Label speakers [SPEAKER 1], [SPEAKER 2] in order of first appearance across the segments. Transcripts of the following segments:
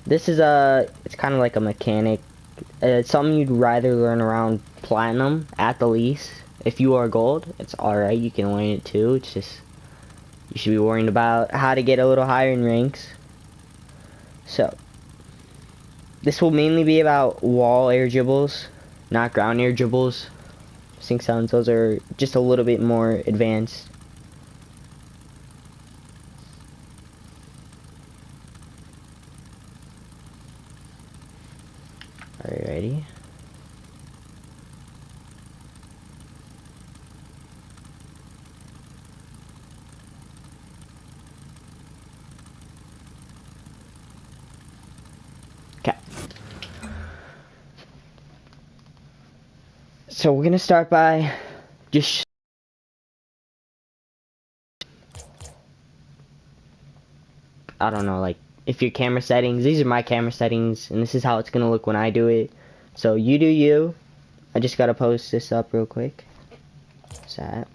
[SPEAKER 1] This is it's kind of like a mechanic. It's something you'd rather learn around platinum at the least. If you are gold, it's alright, you can learn it too. It's just, you should be worrying about how to get a little higher in ranks. So, this will mainly be about wall air dribbles, not ground air dribbles. Sync sounds, those are just a little bit more advanced. Are you ready? Okay. So we're gonna start by just I don't know, like if your camera settings, these are my camera settings, and this is how it's gonna look when I do it. So you do you. I just gotta post this up real quick. What's that?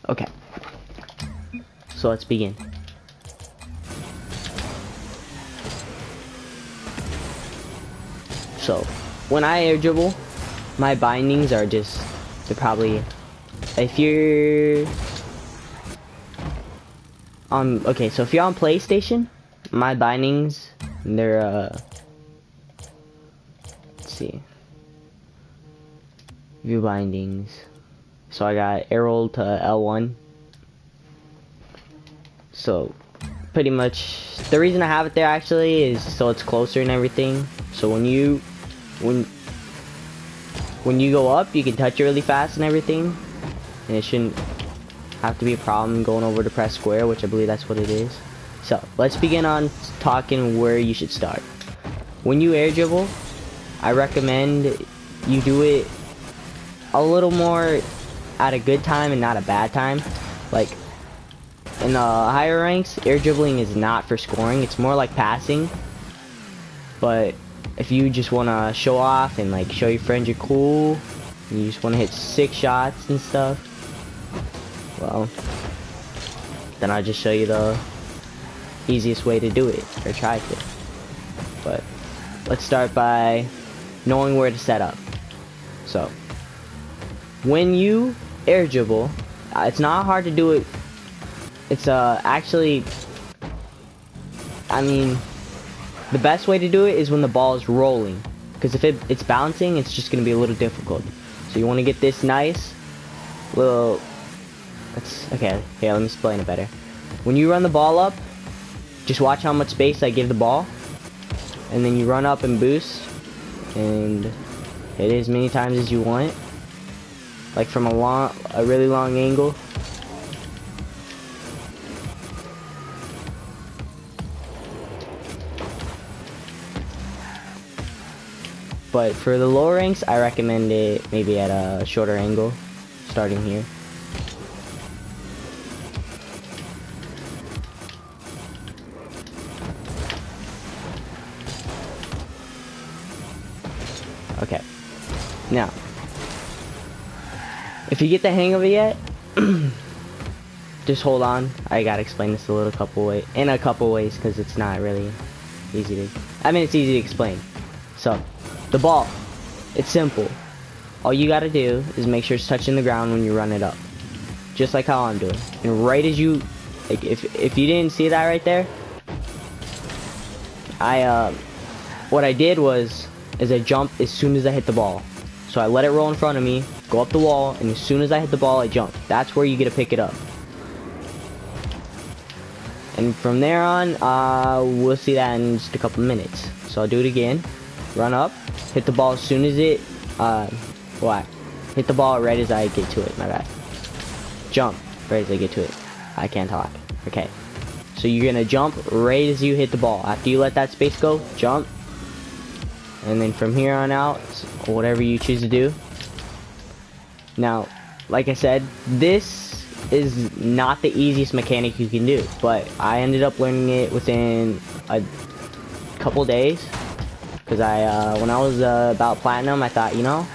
[SPEAKER 1] Okay. So let's begin. So when I air dribble, my bindings are just, they're probably, if you're okay, so if you're on PlayStation, my bindings, they're let's see, view bindings. So I got arrow to L1. So pretty much the reason I have it there actually is so it's closer and everything. So when you go up, you can touch it really fast and everything, and it shouldn't have to be a problem going over to press square, which I believe that's what it is. So let's begin on talking where you should start. When you air dribble, I recommend you do it a little more at a good time and not a bad time. Like in the higher ranks, air dribbling is not for scoring, it's more like passing. But if you just want to show off and like show your friends you're cool, and you just want to hit 6 shots and stuff, well, then I'll just show you the easiest way to do it, or try to. But let's start by knowing where to set up. So when you air dribble, it's not hard to do it. It's actually, I mean, the best way to do it is when the ball is rolling, because if it's bouncing, it's just going to be a little difficult. So you want to get this nice little, okay, here, let me explain it better. When you run the ball up, just watch how much space I give the ball, and then you run up and boost, and hit it as many times as you want, like from a really long angle. But for the lower ranks, I recommend it maybe at a shorter angle, starting here. Okay. Now, if you get the hang of it yet, just hold on. I gotta explain this in a couple ways, because it's not really easy to. I mean, it's easy to explain. So, the ball, it's simple. All you gotta do is make sure it's touching the ground when you run it up, just like how I'm doing. And right as you, like, if you didn't see that right there, what I did was I jumped as soon as I hit the ball. So I let it roll in front of me, go up the wall, and as soon as I hit the ball, I jump. That's where you get to pick it up. And from there on, we'll see that in just a couple minutes. So I'll do it again. Run up, hit the ball as soon as it, hit the ball right as I get to it, my bad. Jump right as I get to it. I can't talk. Okay. So you're gonna jump right as you hit the ball. After you let that space go, jump. And then from here on out, whatever you choose to do. Now, like I said, this is not the easiest mechanic you can do, but I ended up learning it within a couple days. Because when I was about platinum, I thought, you know,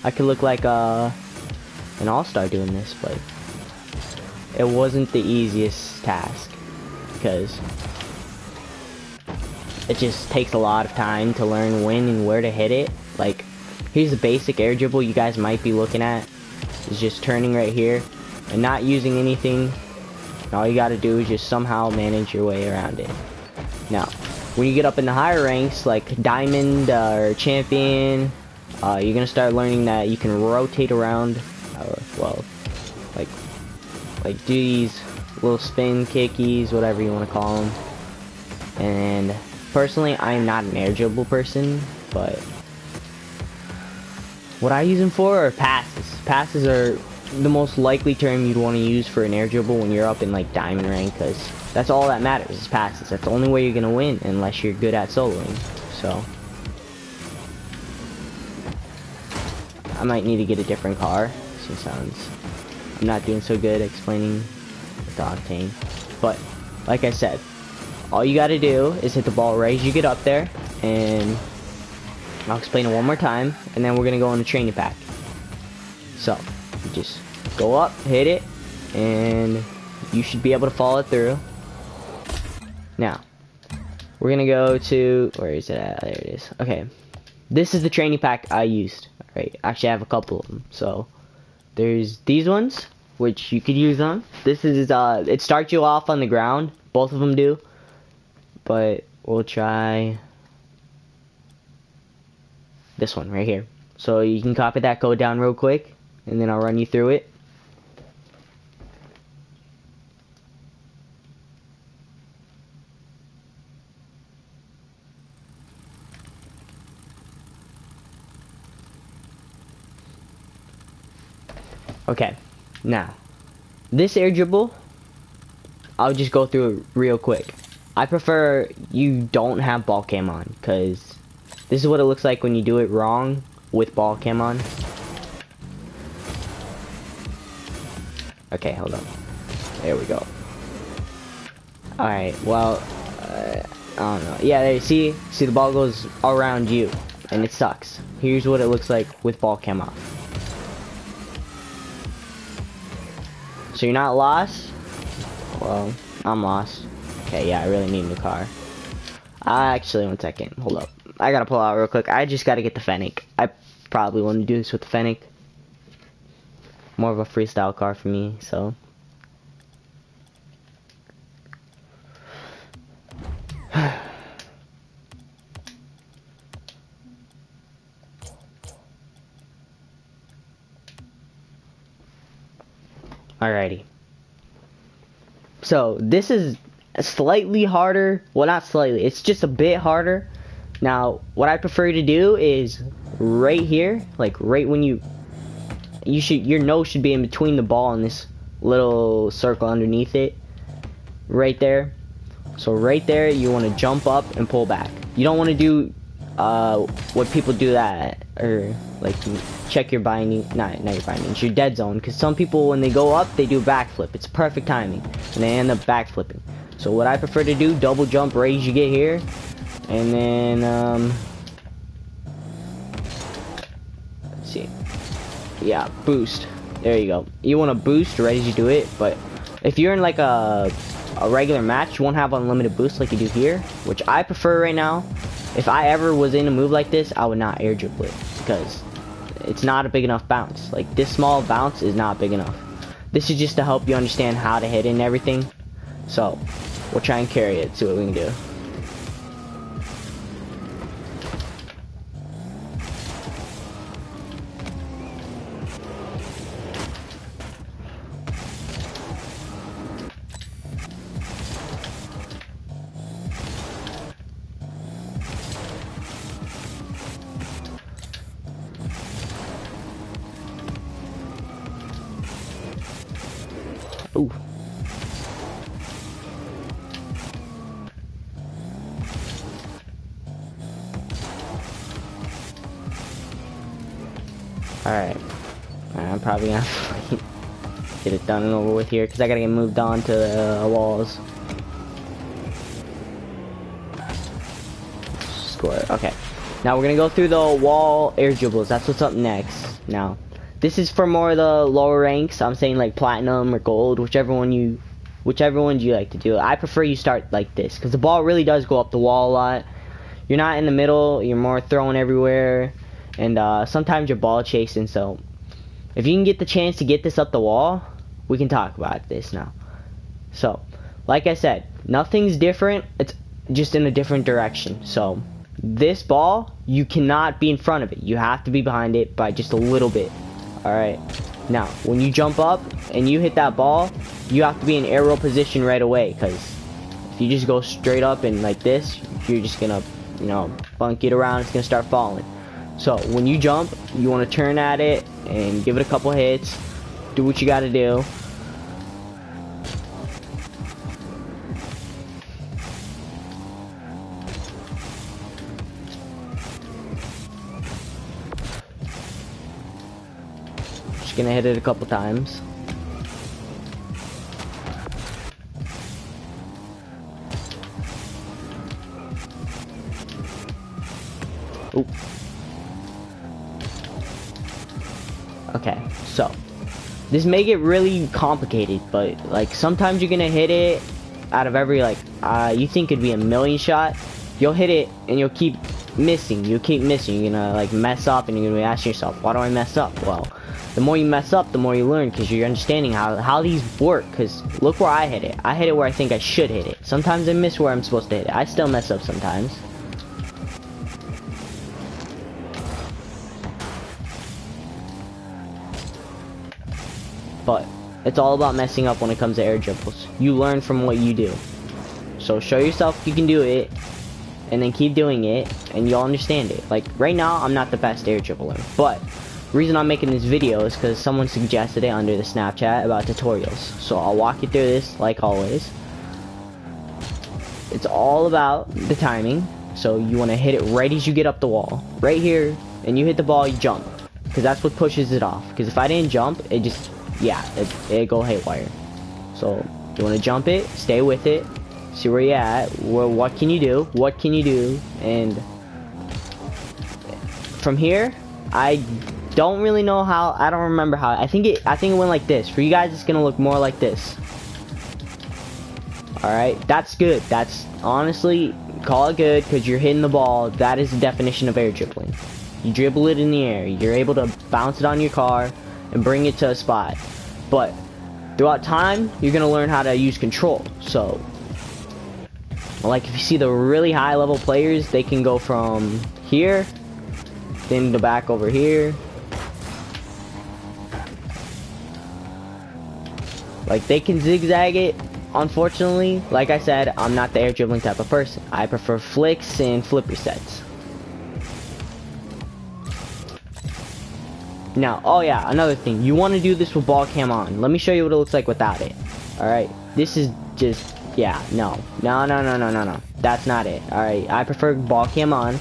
[SPEAKER 1] I could look like an all-star doing this, but it wasn't the easiest task. Because it just takes a lot of time to learn when and where to hit it. Like, here's the basic air dribble you guys might be looking at. It's just turning right here and not using anything. And all you gotta do is just somehow manage your way around it. Now, when you get up in the higher ranks, like Diamond or Champion, you're gonna start learning that you can rotate around, well, like do these little spin kickies, whatever you want to call them. And personally, I'm not an air dribble person, but what I use them for are passes. Passes are the most likely term you'd want to use for an air dribble when you're up in like diamond rank, because that's all that matters is passes. That's the only way you're gonna win unless you're good at soloing. So I might need to get a different car. Sometimes I'm not doing so good explaining the octane, but like I said, all you gotta do is hit the ball right as you get up there, and I'll explain it one more time, and then we're gonna go on the training pack. So you just go up, hit it, and you should be able to follow it through. Now we're gonna go to, where is it at? There it is. Okay, this is the training pack I used. Right, actually I have a couple of them. So there's these ones, which you could use on. This is it starts you off on the ground. Both of them do, but we'll try this one right here. So you can copy that code down real quick, and then I'll run you through it. Okay, now this air dribble, I'll just go through it real quick. I prefer you don't have ball cam on, because this is what it looks like when you do it wrong with ball cam on. Okay, hold on. There we go. Alright, well, I don't know. Yeah, there you see the ball goes around you, and it sucks. Here's what it looks like with ball cam off. So you're not lost? Well, I'm lost. Okay, yeah, I really need a new car. Actually, one second. Hold up. I gotta pull out real quick. I just gotta get the Fennec. I probably want to do this with the Fennec. More of a freestyle car for me, so. Alrighty. So this is slightly harder. Well, not slightly. It's just a bit harder. Now, what I prefer to do is right here, like right when your nose should be in between the ball and this little circle underneath it. Right there. So right there, you want to jump up and pull back. You don't want to do what people do that, or like check your binding, not your bindings, your dead zone, because some people when they go up they do backflip. It's perfect timing and they end up backflipping. So what I prefer to do, double jump right as you get here, and then let's see, yeah, boost. There you go. You want to boost right as you do it, but if you're in like a regular match, you won't have unlimited boost like you do here, which I prefer right now. If I ever was in a move like this, I would not air dribble it, because it's not a big enough bounce. Like, this small bounce is not big enough. This is just to help you understand how to hit it and everything. So, we'll try and carry it, see what we can do. Ooh. Alright. I'm probably gonna get it done and over with here because I gotta get moved on to the walls. Score. Okay. Now we're gonna go through the wall air dribbles. That's what's up next. Now, this is for more of the lower ranks. I'm saying like platinum or gold, whichever one you like to do. I prefer you start like this because the ball really does go up the wall a lot. You're not in the middle. You're more throwing everywhere, and sometimes you're ball chasing. So, if you can get the chance to get this up the wall, we can talk about this now. So, like I said, nothing's different. It's just in a different direction. So, this ball, you cannot be in front of it. You have to be behind it by just a little bit. Alright. Now, when you jump up and you hit that ball, you have to be in aerial position right away. Because if you just go straight up and like this, you're just going to, you know, bunk it around. It's going to start falling. So, when you jump, you want to turn at it and give it a couple hits. Do what you got to do. Gonna hit it a couple times. Oop. Okay, so this may get really complicated, but like sometimes you're gonna hit it out of every you think it'd be a million shot. You'll hit it and you'll keep missing. You'll keep missing. You're gonna like mess up and you're gonna be asking yourself, why do I mess up? Well, the more you mess up, the more you learn because you're understanding how these work. Because look where I hit it. I hit it where I think I should hit it. Sometimes I miss where I'm supposed to hit it. I still mess up sometimes. But it's all about messing up when it comes to air dribbles. You learn from what you do. So show yourself you can do it, and then keep doing it, and you'll understand it. Like right now, I'm not the best air dribbler, but the reason I'm making this video is because someone suggested it under the Snapchat about tutorials. So I'll walk you through this like always. It's all about the timing. So you want to hit it right as you get up the wall. Right here, and you hit the ball, you jump. Because that's what pushes it off. Because if I didn't jump, it just, yeah, it'd go haywire. So you want to jump it, stay with it, see where you're at, what can you do, what can you do, and from here, I don't really know how. I don't remember how. I think it went like this. For you guys, it's gonna look more like this. All right, that's good. That's honestly, call it good because you're hitting the ball. That is the definition of air dribbling. You dribble it in the air. You're able to bounce it on your car and bring it to a spot. But throughout time, you're gonna learn how to use control. So, like if you see the really high level players, they can go from here, then the back over here. Like they can zigzag it. Unfortunately, like I said, I'm not the air dribbling type of person. I prefer flicks and flipper sets. Now, oh yeah, another thing. You want to do this with ball cam on. Let me show you what it looks like without it. Alright, this is just, yeah, no. That's not it. Alright, I prefer ball cam on.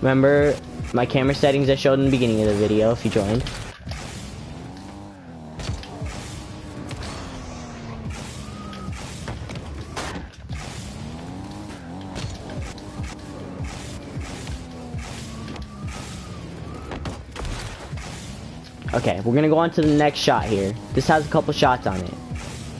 [SPEAKER 1] Remember my camera settings I showed in the beginning of the video if you joined. Okay, we're gonna go on to the next shot here. This has a couple shots on it,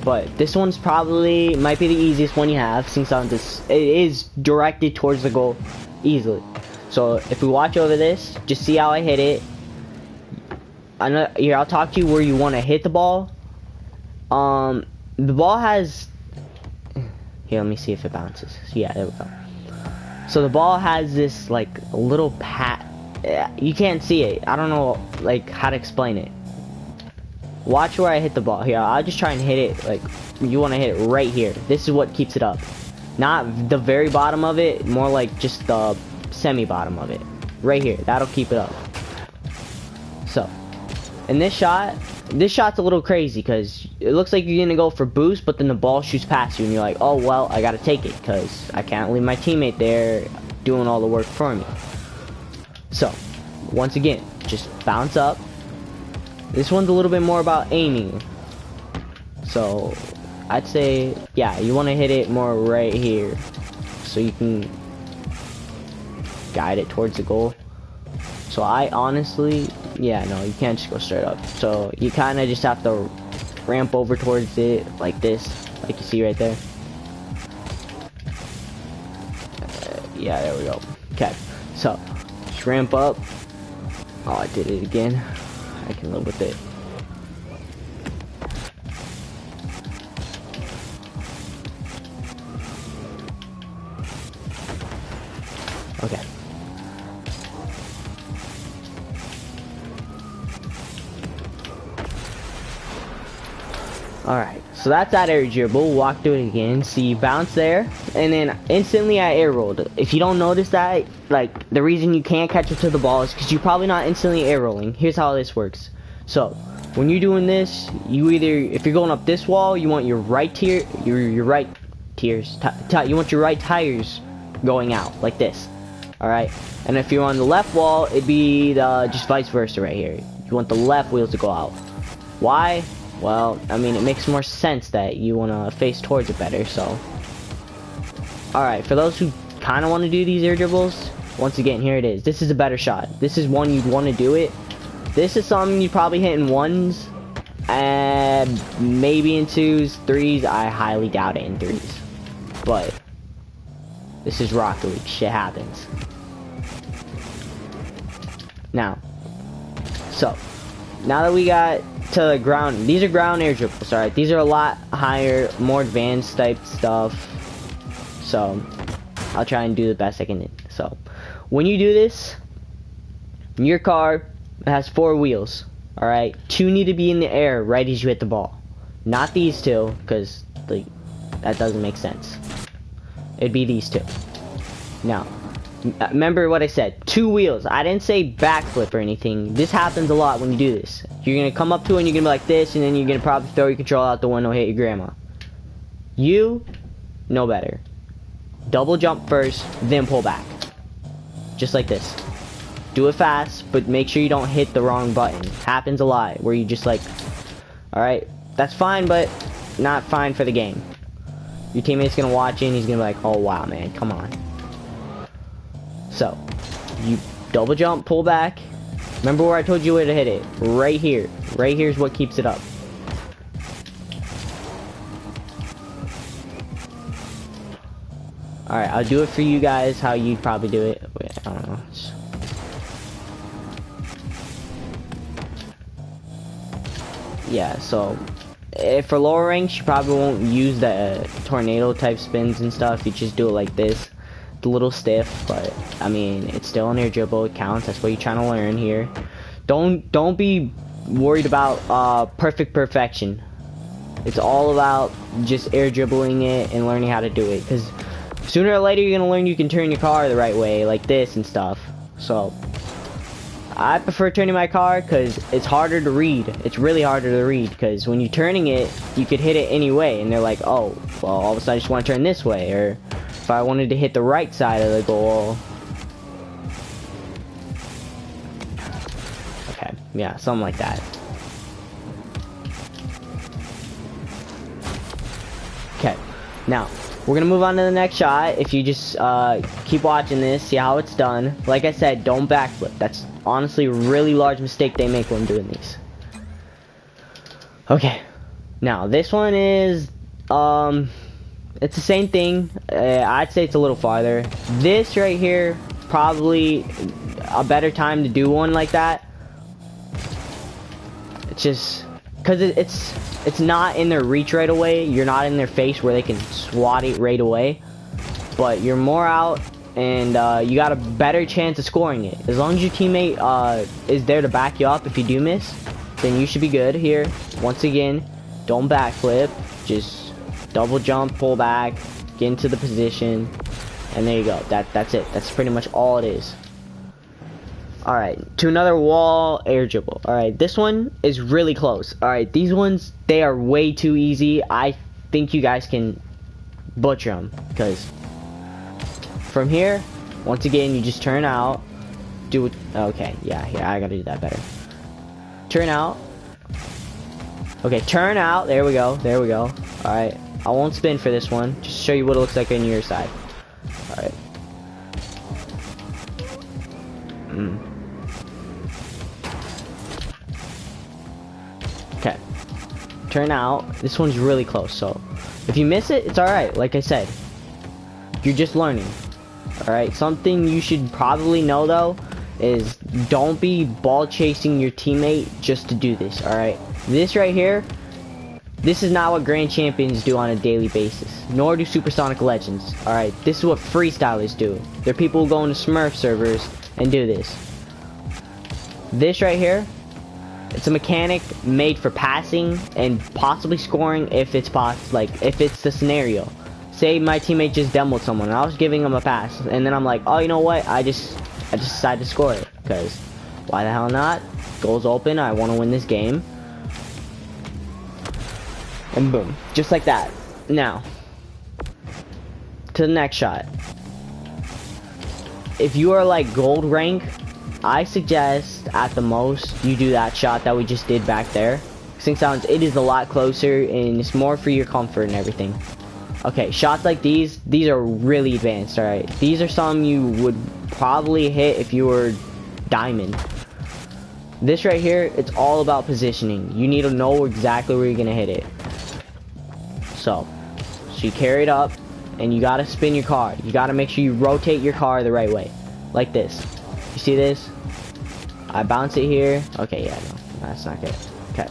[SPEAKER 1] but this one's probably might be the easiest one you have since it is directed towards the goal easily. So if we watch over this, just see how I hit it. Here, I'll talk to you where you want to hit the ball. The ball has. Here, let me see if it bounces. Yeah, there we go. So the ball has this like little pat. You can't see it. I don't know like how to explain it. Watch where I hit the ball. Here, I'll just try and hit it like you want to hit it right here. This is what keeps it up. Not the very bottom of it, more like just the semi-bottom of it. Right here. That'll keep it up. So, in this shot's a little crazy because it looks like you're gonna go for boost, but then the ball shoots past you and you're like, oh well, I gotta take it because I can't leave my teammate there doing all the work for me. So, once again, just bounce up, This one's a little bit more about aiming. So I'd say, yeah, you want to hit it more right here so you can guide it towards the goal. So I honestly, yeah, no, you can't just go straight up. So you kind of just have to ramp over towards it like this, like you see right there. Yeah, there we go. Okay, so just ramp up. Oh, I did it again. I can live with it. Okay. Alright, so that's that air dribble. Walk through it again. See, bounce there, and then instantly I air rolled. If you don't notice that, like, the reason you can't catch up to the ball is because you're probably not instantly air rolling. Here's how this works. So, when you're doing this, you either, if you're going up this wall, you want your right tier, your right tiers, you want your right tires going out, like this. Alright, and if you're on the left wall, it'd be just vice versa right here. You want the left wheels to go out. Why? Well, I mean, it makes more sense that you want to face towards it better, so. Alright, for those who kind of want to do these air dribbles, once again, here it is. This is a better shot. This is one you'd want to do it. This is something you'd probably hit in ones, and maybe in twos, threes. I highly doubt it in threes. But, this is Rocket League. Shit happens. Now, so, now that we got to the ground, these are ground air dribbles, alright? These are a lot higher, more advanced type stuff. So, I'll try and do the best I can do. So, when you do this, your car has 4 wheels, alright? 2 need to be in the air right as you hit the ball. Not these 2, because, like, that doesn't make sense. It'd be these 2. Now, remember what I said, 2 wheels. I didn't say backflip or anything. This happens a lot when you do this. You're going to come up to it and you're going to be like this, and then you're going to probably throw your controller out the window and hit your grandma. You know better. Double jump first, then pull back. Just like this. Do it fast, but make sure you don't hit the wrong button. Happens a lot, where you just like, alright, that's fine, but not fine for the game. Your teammate's going to watch it and he's going to be like, oh wow, man, come on. So, you double jump, pull back. Remember where I told you where to hit it? Right here. Right here is what keeps it up. Alright, I'll do it for you guys how you'd probably do it. Wait, I don't know. Yeah, so for lower ranks, you probably won't use the tornado type spins and stuff. You just do it like this. It's a little stiff, but I mean, it's still an air dribble. It counts. That's what you're trying to learn here. Don't be worried about perfection. It's all about just air dribbling it and learning how to do it, because sooner or later you're gonna learn you can turn your car the right way, like this and stuff. So I prefer turning my car because it's harder to read. It's really harder to read, because when you're turning it, you could hit it any way, and they're like, oh, well, all of a sudden I just want to turn this way, or if I wanted to hit the right side of the goal. Okay, yeah, something like that. Okay, now we're gonna move on to the next shot. If you just keep watching this, see how it's done. Like I said, don't backflip. That's honestly a really large mistake they make when doing these. Okay, now this one is it's the same thing. I'd say it's a little farther. This right here, probably a better time to do one like that. It's just because it's not in their reach right away. You're not in their face where they can swat it right away, but you're more out, and you got a better chance of scoring it. As long as your teammate is there to back you up if you do miss, then you should be good here. Once again, don't backflip. Just double jump, pull back, get into the position, and there you go. That's it. That's pretty much all it is. Alright, to another wall air dribble. Alright, this one is really close. Alright, these ones, they are way too easy. I think you guys can butcher them, because from here, once again, you just turn out, do it. Okay, yeah, here, I gotta do that better. Turn out, Okay, turn out. There we go. There we go. Alright. I won't spin for this one. Just to show you what it looks like on your side. Alright. Okay. Turn out. This one's really close, so if you miss it, it's alright. Like I said, you're just learning. Alright, something you should probably know though is don't be ball chasing your teammate just to do this. Alright, this right here, this is not what grand champions do on a daily basis, nor do supersonic legends. Alright, this is what freestylers do. They're people who go into Smurf servers and do this. This right here, it's a mechanic made for passing and possibly scoring if it's if it's the scenario. Say my teammate just demoed someone and I was giving him a pass, and then I'm like, oh, you know what? I just decided to score it, because why the hell not? Goal's open. I want to win this game, and boom, just like that. Now to the next shot. If you are like gold rank, I suggest at the most you do that shot that we just did back there. Since it is a lot closer and it's more for your comfort and everything. Okay, shots like these are really advanced, alright? These are some you would probably hit if you were diamond. This right here, it's all about positioning. You need to know exactly where you're gonna hit it. So you carry it up, and you gotta spin your car. You gotta make sure you rotate your car the right way. Like this. You see this? I bounce it here. Okay, yeah, no, that's not good. Okay.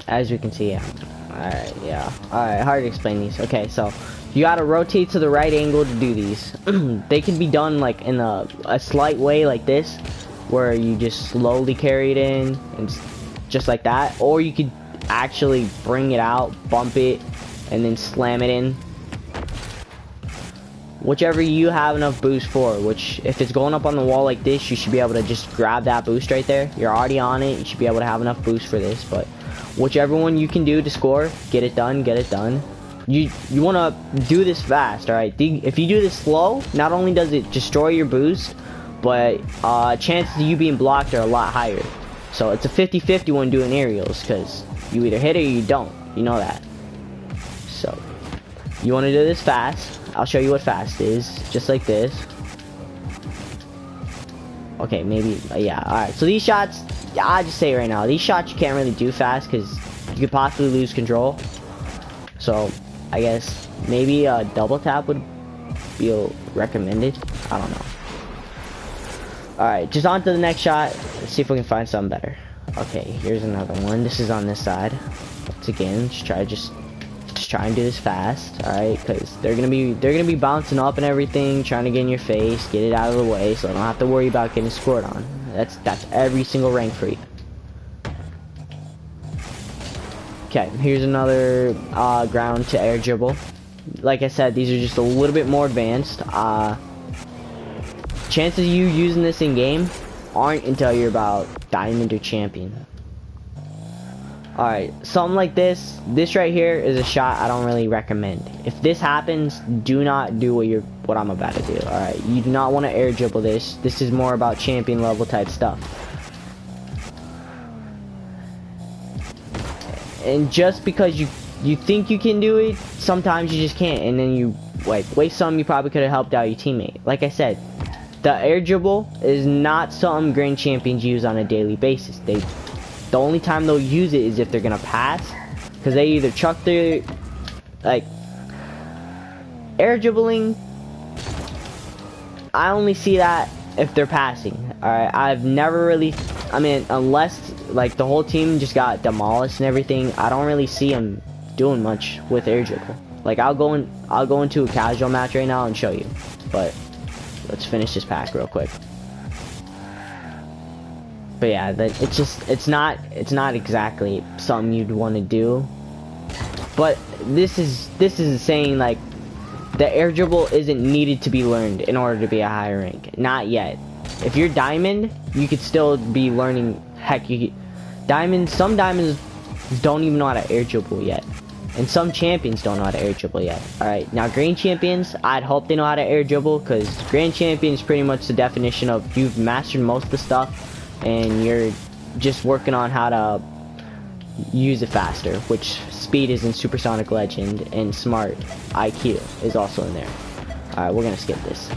[SPEAKER 1] As you can see, yeah. Alright, yeah. Alright, hard to explain these. Okay, so you gotta rotate to the right angle to do these. They can be done like in a slight way like this, where you just slowly carry it in, and just like that. Or you could actually bring it out, bump it, and then slam it in. Whichever you have enough boost for, which if it's going up on the wall like this, you should be able to just grab that boost right there. You're already on it, you should be able to have enough boost for this, but whichever one you can do to score, get it done, get it done. You want to do this fast, alright? If you do this slow, not only does it destroy your boost, but chances of you being blocked are a lot higher. So it's a 50-50 when doing aerials, because you either hit it or you don't. You know that. So you want to do this fast. I'll show you what fast is, just like this. Okay, maybe, yeah, alright. So these shots, I'll just say right now, these shots you can't really do fast because you could possibly lose control. So I guess maybe a double tap would be recommended. I don't know. Alright, just on to the next shot. Let's see if we can find something better. Okay, here's another one. This is on this side. Once again, just try and do this fast, alright? Because they're gonna be bouncing up and everything, trying to get in your face, get it out of the way, so I don't have to worry about getting scored on. That's every single rank for you. Okay, here's another ground to air dribble. Like I said, these are just a little bit more advanced. Chances of you using this in game aren't until you're about diamond or champion. Alright, something like this right here is a shot I don't really recommend. If this happens, do not do what I'm about to do, alright? You do not want to air dribble this. This is more about champion level type stuff. And just because you think you can do it, sometimes you just can't, and then you waste some you probably could have helped out your teammate. Like I said, the air dribble is not something grand champions use on a daily basis. The only time they'll use it is if they're gonna pass, because they either chuck their, air dribbling. I only see that if they're passing. Alright, I've never really, unless the whole team just got demolished and everything, I don't really see them doing much with air dribble. I'll go into a casual match right now and show you, but let's finish this pack real quick. But yeah, it's not exactly something you'd want to do. But this is saying the air dribble isn't needed to be learned in order to be a higher rank. Not yet. If you're diamond, you could still be learning. Heck, some diamonds don't even know how to air dribble yet. And some champions don't know how to air dribble yet. Alright, now grand champions, I'd hope they know how to air dribble, because grand champion is pretty much the definition of you've mastered most of the stuff and you're just working on how to use it faster, which speed is in Supersonic Legend, and smart IQ is also in there. Alright, we're gonna skip this.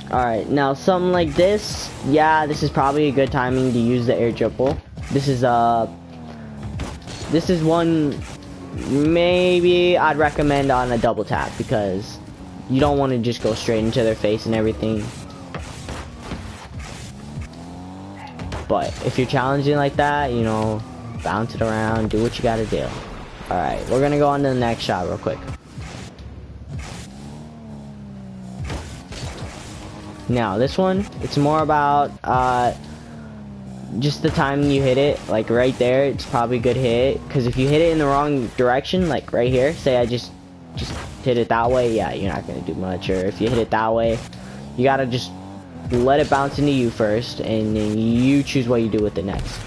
[SPEAKER 1] Alright, now something like this, yeah, this is probably a good timing to use the air dribble. This is one maybe I'd recommend on a double tap, because you don't want to just go straight into their face and everything. But if you're challenging like that, you know, bounce it around, do what you gotta do. Alright, we're gonna go on to the next shot real quick. Now this one, it's more about just the timing you hit it. Like right there, it's probably a good hit, because if you hit it in the wrong direction, like right here, say I just hit it that way, yeah, you're not gonna do much. Or if you hit it that way, you gotta just let it bounce into you first, and then you choose what you do with it next.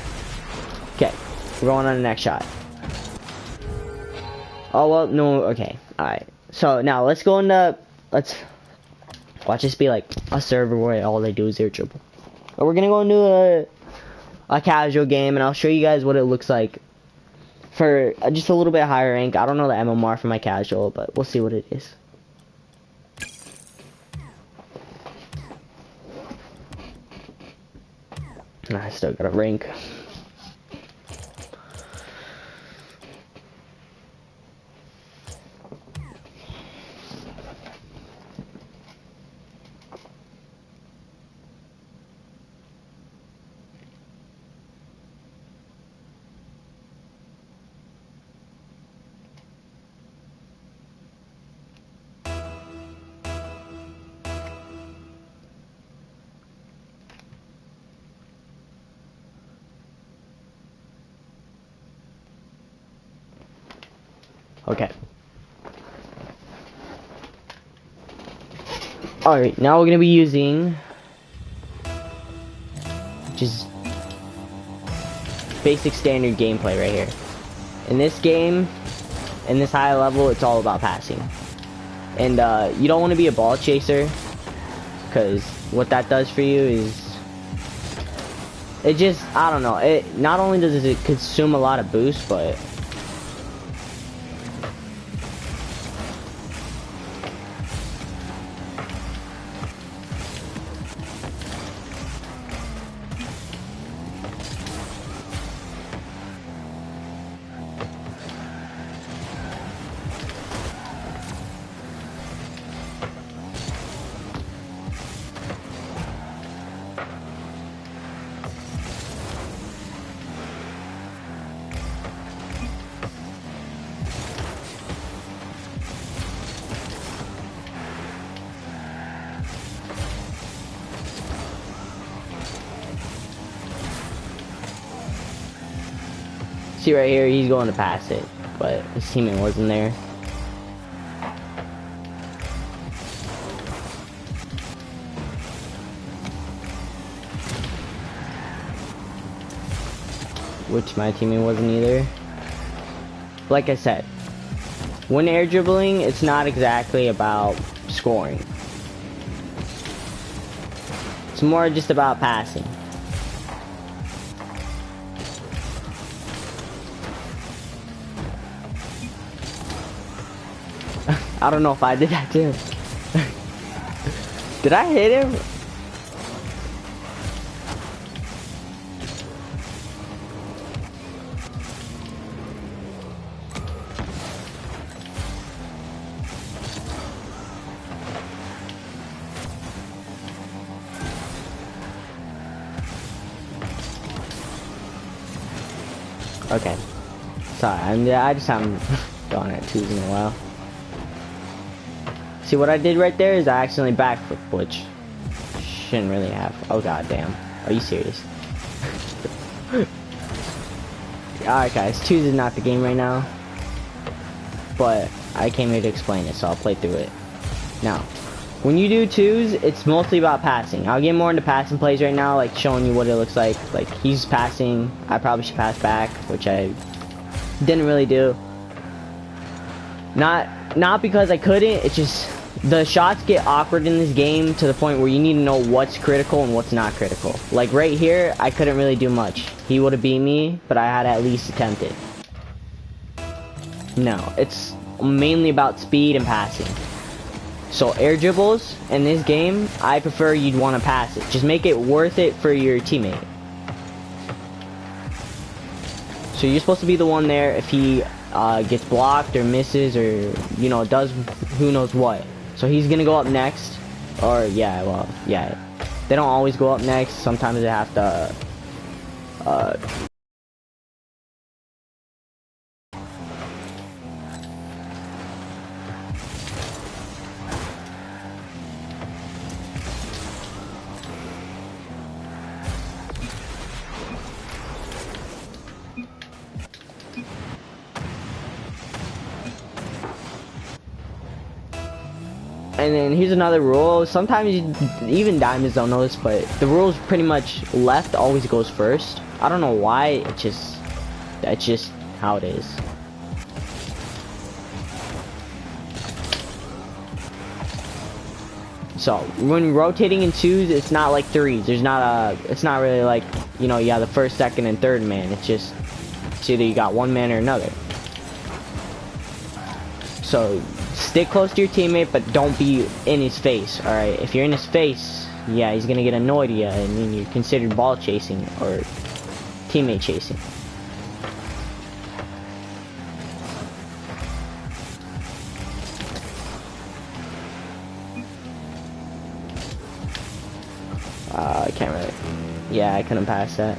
[SPEAKER 1] Okay, we're going on the next shot. Oh well, no, okay, alright. So now let's watch this be like a server where all they do is air dribble. But we're gonna go into a casual game, and I'll show you guys what it looks like for just a little bit higher rank. I don't know the MMR for my casual, but we'll see what it is. I still got a rank. Okay. Alright, now we're gonna be using just basic standard gameplay right here. In this game, in this high level, it's all about passing. And you don't want to be a ball chaser, because what that does for you is it just, I don't know, it not only does it consume a lot of boost, but see right here, he's going to pass it, but his teammate wasn't there. Which my teammate wasn't either. Like I said, when air dribbling, it's not exactly about scoring. It's more just about passing. I don't know if I did that too. Did I hit him? Okay. Sorry, I just haven't gone at twos in a while. See what I did right there is I accidentally backflip, which shouldn't really have. Oh god damn. Are you serious? Alright guys, twos is not the game right now. But I came here to explain it, so I'll play through it. Now, when you do twos, it's mostly about passing. I'll get more into passing plays right now, like showing you what it looks like. Like he's passing, I probably should pass back, which I didn't really do. Not because I couldn't, it's just the shots get awkward in this game to the point where you need to know what's critical and what's not critical. Like right here, I couldn't really do much. He would have beat me, but I had to at least attempt it. No, it's mainly about speed and passing. So air dribbles in this game, I prefer you'd want to pass it. Just make it worth it for your teammate. So you're supposed to be the one there if he gets blocked or misses or, you know, does who knows what. So he's gonna go up next, or yeah, well, yeah. They don't always go up next. Sometimes they have to. And then here's another rule. Sometimes even diamonds don't know this, but the rule's pretty much left always goes first. I don't know why. That's just how it is. So when rotating in twos, it's not like threes. It's not really like, you know, yeah, the first, second, and third man. It's either you got one man or another. So stick close to your teammate, but don't be in his face. All right, if you're in his face, yeah, he's gonna get annoyed at you, and then you're considered ball chasing or teammate chasing. I can't really. Yeah, I couldn't pass that.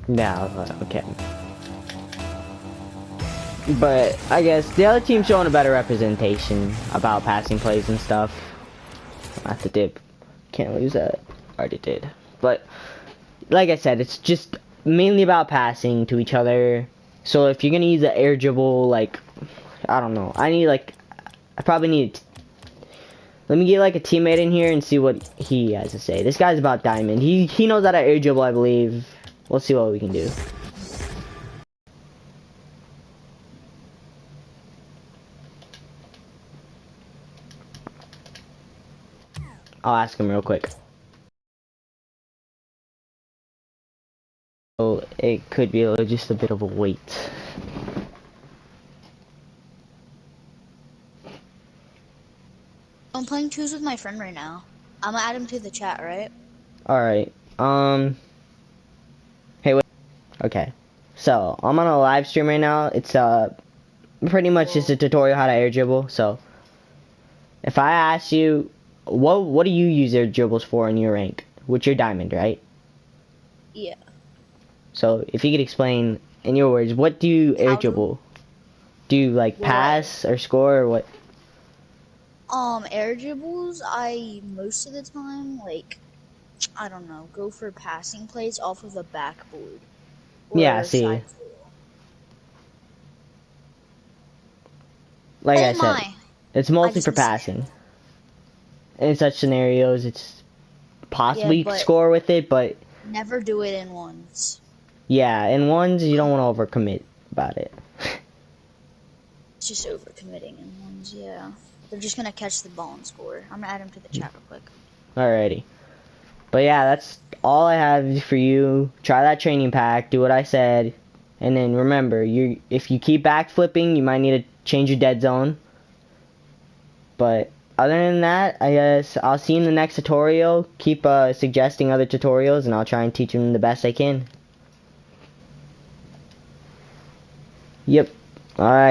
[SPEAKER 1] Yeah, okay. But I guess the other team's showing a better representation about passing plays and stuff. I have to dip. Can't lose that. Already did. But like I said, it's just mainly about passing to each other. So if you're gonna use the air dribble, like, I don't know. I probably need. Let me get like a teammate in here and see what he has to say. This guy's about diamond. He knows how to air dribble, I believe. Let's see what we can do. I'll ask him real quick. So it could be just a bit of a wait.
[SPEAKER 2] I'm playing twos with my friend right now. I'm gonna add him to the chat, right?
[SPEAKER 1] Alright. Hey, wait. Okay. So, I'm on a live stream right now. It's pretty much just a tutorial how to air dribble. So, if I ask you, what do you use air dribbles for in your rank? With your diamond, right?
[SPEAKER 2] Yeah.
[SPEAKER 1] So, if you could explain in your words, what do you air dribble? Do you like pass or score or what?
[SPEAKER 2] Air dribbles, I most of the time, like, I don't know, go for passing plays off of the backboard.
[SPEAKER 1] Yeah, see. Like I said, it's mostly for passing. In such scenarios, it's possibly you can score with it, but
[SPEAKER 2] never do it in ones.
[SPEAKER 1] Yeah, in ones you don't want to overcommit about it.
[SPEAKER 2] It's just overcommitting in ones, yeah. They're just gonna catch the ball and score. I'm gonna add him to the chat real quick.
[SPEAKER 1] Alrighty. But yeah, all I have for you. Try that training pack, do what I said, and then remember, if you keep backflipping, you might need to change your dead zone. But other than that, I guess I'll see you in the next tutorial. Keep suggesting other tutorials, and I'll try and teach them the best I can. Yep. Alright.